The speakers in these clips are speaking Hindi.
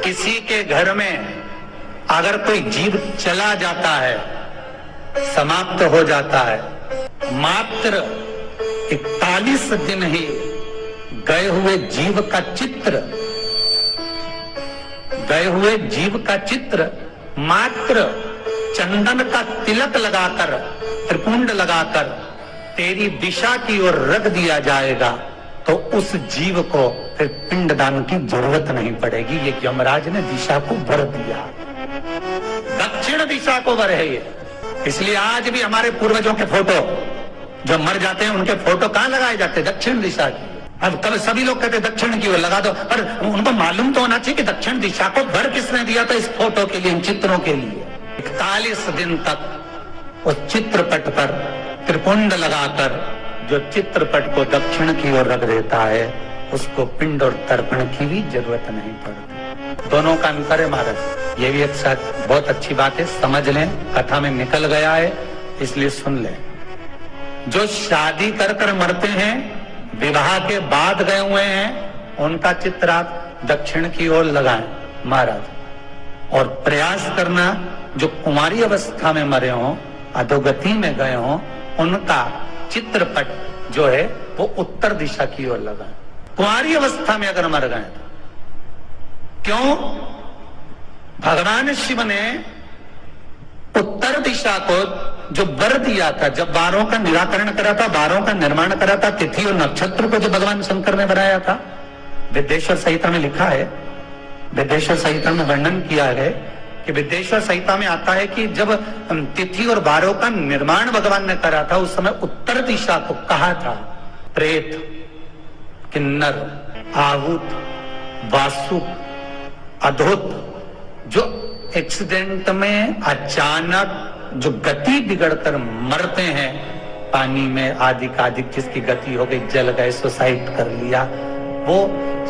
किसी के घर में अगर कोई जीव चला जाता है, समाप्त हो जाता है, मात्र 41 दिन ही गए हुए जीव का चित्र मात्र चंदन का तिलक लगाकर, त्रिपुंड लगाकर तेरी दिशा की ओर रख दिया जाएगा तो उस जीव को फिर पिंडदान की जरूरत नहीं पड़ेगी। ये यमराज ने दिशा को भर दिया, दक्षिण दिशा को भर है ये। इसलिए आज भी हमारे पूर्वजों के फोटो जो मर जाते हैं उनके फोटो कहां लगाए जाते हैं? दक्षिण दिशा की। अब कल सभी लोग कहते दक्षिण की ओर लगा दो, पर उनको मालूम तो होना चाहिए कि दक्षिण दिशा को भर किसने दिया था? इस फोटो के लिए, इन चित्रों के लिए। 41 दिन तक उस चित्रपट पर त्रिपुंड लगाकर जो चित्रपट को दक्षिण की ओर रख देता है उसको पिंड और तर्पण की भी जरूरत नहीं पड़ती। दोनों का अंतर है महाराज। ये भी एक साथ बहुत अच्छी बात है, समझ लें, कथा में निकल गया है इसलिए सुन लें। जो शादी कर कर मरते हैं, विवाह के बाद गए हुए हैं, उनका चित्र आप दक्षिण की ओर लगाएं महाराज। और प्रयास करना जो कुंवारी अवस्था में मरे हों, अधोगति में गए हों, उनका चित्रपट जो है वो उत्तर दिशा की ओर लगाएं। कुंवारी अवस्था में अगर मर गए तो क्यों? भगवान शिव ने उत्तर दिशा को जो वर दिया था, जब वारों का निराकरण करा था, वारों का निर्माण करा था, तिथि और नक्षत्र को जो भगवान शंकर ने बनाया था, विद्येश्वर संहिता में लिखा है, विद्येश्वर संहिता में वर्णन किया है कि विद्येश्वर संहिता में आता है कि जब तिथि और वारों का निर्माण भगवान ने करा था, उस समय उत्तर दिशा को कहा था प्रेत, किन्नर, आहूत, वासुक, अधोत, जो एक्सीडेंट में अचानक जो गति बिगड़कर मरते हैं, पानी में आदि जिसकी गति हो गई, जल गए, सुसाइड कर लिया, वो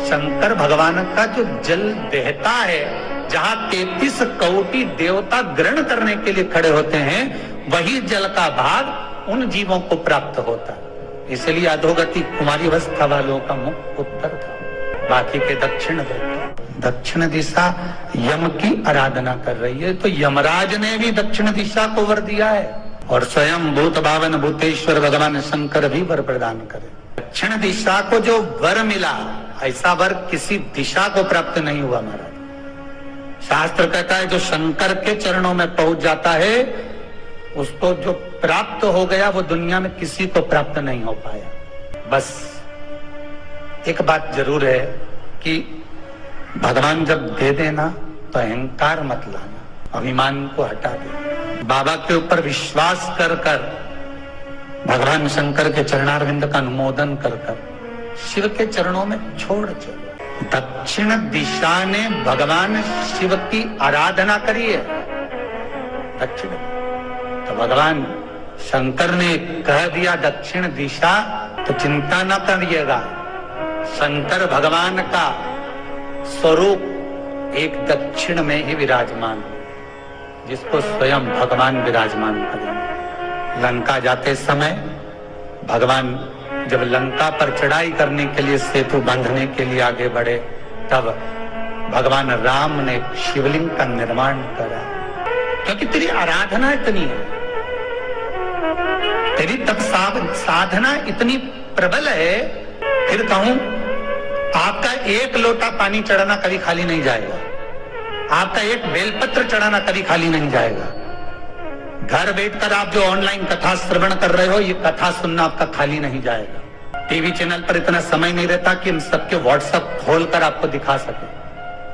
शंकर भगवान का जो जल देहता है, जहां 33 कोटि देवता ग्रहण करने के लिए खड़े होते हैं, वही जल का भाग उन जीवों को प्राप्त होता है। इसलिए अधोगति कुमारी अवस्था वालों का मुख उत्तर था, बाकी के दक्षिण होते। दक्षिण दिशा यम की आराधना कर रही है, तो यमराज ने भी दक्षिण दिशा को वर दिया है, और स्वयं भूत भावन भूतेश्वर भगवान शंकर भी वर प्रदान करे। दक्षिण दिशा को जो वर मिला, ऐसा वर किसी दिशा को प्राप्त नहीं हुआ महाराज। शास्त्र कहता है जो शंकर के चरणों में पहुंच जाता है, उसको जो प्राप्त हो गया वो दुनिया में किसी को प्राप्त नहीं हो पाया। बस एक बात जरूर है कि भगवान जब दे देना तो अहंकार मत लाना, अभिमान को हटा दे। बाबा के ऊपर विश्वास कर कर, भगवान शंकर के चरणारविंद का अनुमोदन कर कर शिव के चरणों में छोड़ चलो। दक्षिण दिशा ने भगवान शिव की आराधना करी है। दक्षिण तो भगवान शंकर ने कह दिया दक्षिण दिशा, तो चिंता न करिएगा, शंकर भगवान का स्वरूप एक दक्षिण में ही विराजमान, जिसको स्वयं भगवान विराजमान करेंगे। लंका जाते समय भगवान जब लंका पर चढ़ाई करने के लिए, सेतु बांधने के लिए आगे बढ़े, तब भगवान राम ने शिवलिंग का निर्माण करा, क्योंकि तेरी आराधना इतनी है, तेरी तप साधना इतनी प्रबल है। फिर कहूं, आपका एक लोटा पानी चढ़ाना कभी खाली नहीं जाएगा, आपका एक बेलपत्र चढ़ाना कभी खाली नहीं जाएगा। घर बैठकर आप जो ऑनलाइन कथा श्रवण कर रहे हो, ये कथा सुनना आपका खाली नहीं जाएगा। टीवी चैनल पर इतना समय नहीं रहता कि हम सबके व्हाट्सएप खोलकर आपको दिखा सके,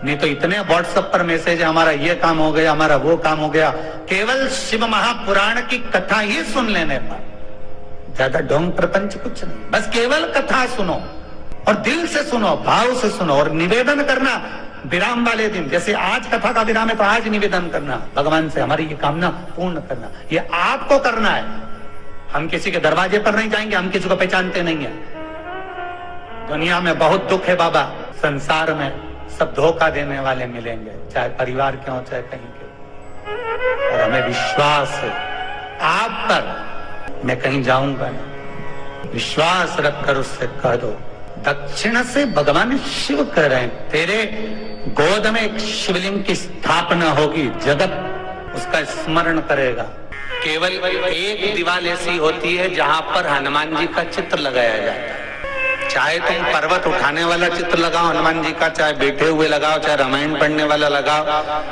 नहीं तो इतने व्हाट्सएप पर मैसेज है, हमारा ये काम हो गया, हमारा वो काम हो गया। केवल शिव महापुराण की कथा ही सुन लेने पर, ज्यादा ढोंग प्रपंच कुछ नहीं, बस केवल कथा सुनो और दिल से सुनो, भाव से सुनो, और निवेदन करना विराम वाले दिन, जैसे आज कथा का विराम है तो आज निवेदन करना भगवान से, हमारी ये कामना पूर्ण करना, ये आपको करना है। हम किसी के दरवाजे पर नहीं जाएंगे, हम किसी को पहचानते नहीं है। दुनिया में बहुत दुख है बाबा, संसार में सब धोखा देने वाले मिलेंगे, चाहे परिवार के हो चाहे कहीं के, और हमें विश्वास है आप पर, मैं कहीं जाऊंगा ना, विश्वास रखकर उससे कह दो दक्षिण से भगवान शिव कह रहे हैं, तेरे गोद में एक शिवलिंग की स्थापना होगी, जगत उसका स्मरण करेगा। केवल एक दीवार ऐसी होती है जहां पर हनुमान जी का चित्र लगाया जाता है। चाहे तुम पर्वत उठाने वाला चित्र लगाओ हनुमान जी का, चाहे बैठे हुए लगाओ, चाहे रामायण पढ़ने वाला लगाओ,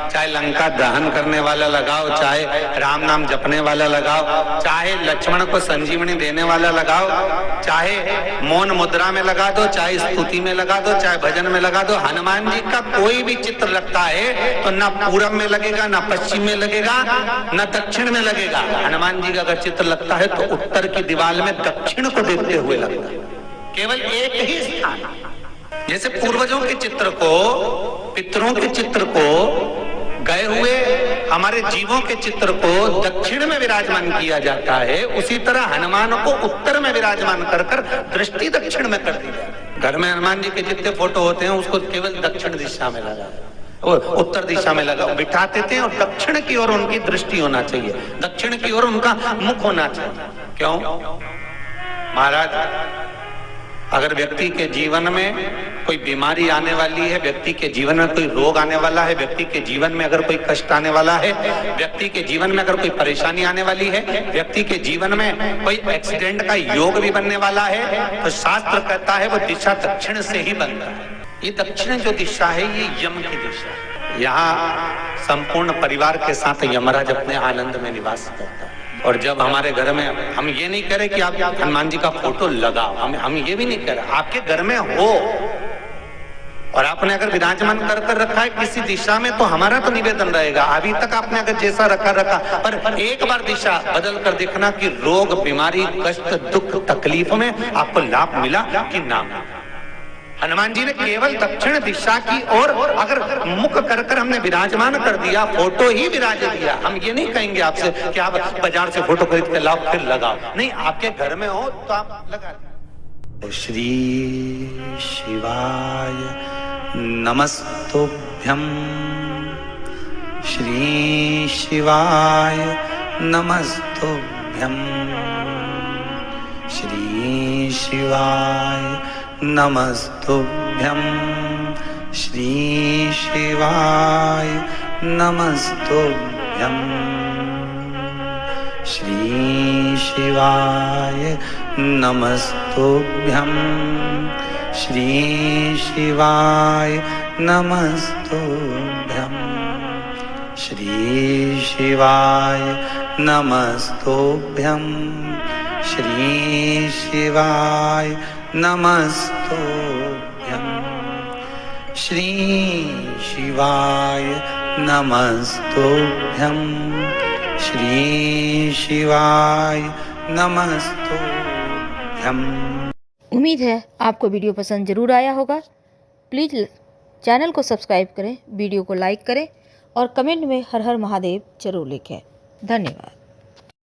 चाहे लंका दहन करने वाला लगाओ, चाहे राम नाम जपने वाला लगाओ, चाहे लक्ष्मण को संजीवनी देने वाला लगाओ, चाहे मौन मुद्रा में लगा दो, चाहे स्तुति में लगा दो, चाहे भजन में लगा दो। हनुमान जी का कोई भी चित्र लगता है तो ना पूरब में लगेगा, ना पश्चिम में लगेगा, ना दक्षिण में लगेगा। हनुमान जी का अगर चित्र लगता है तो उत्तर की दीवार में दक्षिण को देखते हुए लगता है, केवल एक ही स्थान। जैसे पूर्वजों के चित्र को, पितरों के चित्र को, गए हुए हमारे जीवों के चित्र को दक्षिण में विराजमान किया जाता है, उसी तरह हनुमान को उत्तर में विराजमान कर कर दृष्टि दक्षिण में कर दी जाती है। घर में हनुमान जी के जितने फोटो होते हैं उसको केवल दक्षिण दिशा में लगा और उत्तर दिशा में लगा बिठाते थे, और दक्षिण की ओर उनकी दृष्टि होना चाहिए, दक्षिण की ओर उनका मुख होना चाहिए। क्यों महाराज? अगर व्यक्ति के जीवन में कोई बीमारी आने वाली है, व्यक्ति के जीवन में कोई रोग आने वाला है, व्यक्ति के जीवन में अगर कोई कष्ट आने वाला है, व्यक्ति के जीवन में अगर कोई परेशानी आने वाली है, व्यक्ति के जीवन में कोई एक्सीडेंट का योग भी बनने वाला है, तो शास्त्र कहता है वो दिशा दक्षिण से ही बनता है। ये दक्षिण जो दिशा है ये यम की दिशा है। यहाँ संपूर्ण परिवार के साथ यमराज अपने आनंद में निवास करता है। और जब हमारे घर में, हम ये नहीं कह रहे कि आप हनुमान जी का फोटो लगाओ, हम ये भी नहीं कह रहे, आपके घर में हो और आपने अगर विराजमान कर रखा है किसी दिशा में, तो हमारा तो निवेदन रहेगा, अभी तक आपने अगर जैसा रखा, पर एक बार दिशा बदल कर देखना कि रोग, बीमारी, कष्ट, दुख, तकलीफ में आपको लाभ मिला कि ना मिला। हनुमान जी ने केवल दक्षिण दिशा की ओर अगर मुख कर कर हमने विराजमान कर दिया, फोटो ही विराज दिया। हम ये नहीं कहेंगे आपसे कि आप बाजार से फोटो खरीद के लाओ फिर लगाओ, नहीं, आपके घर में हो तो आप लगा दीजिए। श्री शिवाय नमस्तुभ्यं, श्री शिवाय नमस्तुभ्यं, श्री शिवाय नमस्तुभ्यं, श्री शिवाय नमस्तुभ्यं, श्री शिवाय नमस्तुभ्यं, श्री शिवाय नमस्तुभ्यं, श्री शिवाय नमस्तुभ्यं, श्री शिवाय नमस्तुभ्यं, श्री शिवाय नमस्तुभ्यं, श्री शिवाय नमस्तुभ्यं। उम्मीद है आपको वीडियो पसंद ज़रूर आया होगा। प्लीज़ चैनल को सब्सक्राइब करें, वीडियो को लाइक करें और कमेंट में हर हर महादेव जरूर लिखें। धन्यवाद।